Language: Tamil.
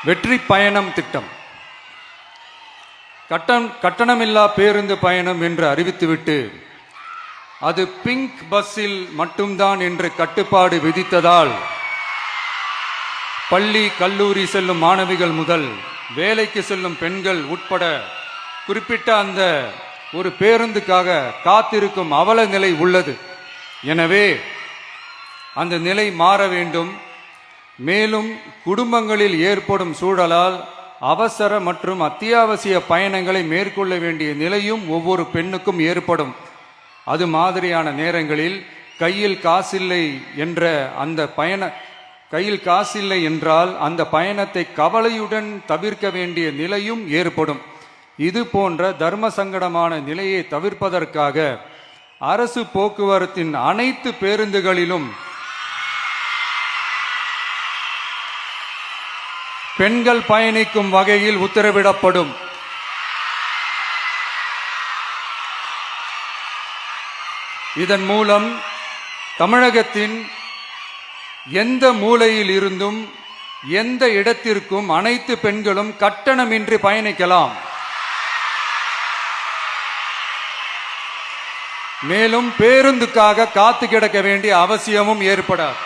வெற்றி பயணம் திட்டம். கட்டணமில்லா பேருந்து பயணம் என்று அறிவித்துவிட்டு அது பிங்க் பஸ்ஸில் மட்டும்தான் என்று கட்டுப்பாடு விதித்ததால் பள்ளி கல்லூரி செல்லும் மாணவிகள் முதல் வேலைக்கு செல்லும் பெண்கள் உட்பட குறிப்பிட்ட அந்த ஒரு பேருந்துக்காக காத்திருக்கும் அவல நிலை உள்ளது. எனவே அந்த நிலை மாற வேண்டும். மேலும் குடும்பங்களில் ஏற்படும் சூழலால் அவசர மற்றும் அத்தியாவசிய பயணங்களை மேற்கொள்ள வேண்டிய நிலையும் ஒவ்வொரு பெண்ணுக்கும் ஏற்படும். அது மாதிரியான நேரங்களில் கையில் காசில்லை என்றால் அந்த பயணத்தை கவலையுடன் தவிர்க்க வேண்டிய நிலையும் ஏற்படும். இது போன்ற தர்ம சங்கடமான நிலையை தவிர்ப்பதற்காக அரசு போக்குவரத்தின் அனைத்து பேருந்துகளிலும் பெண்கள் பயணிக்கும் வகையில் உத்தரவிடப்படும். இதன் மூலம் தமிழகத்தின் எந்த மூலையில் இருந்தும் எந்த இடத்திற்கும் அனைத்து பெண்களும் கட்டணமின்றி பயணிக்கலாம். மேலும் பேருந்துக்காக காத்து கிடக்க வேண்டிய அவசியமும் ஏற்படாது.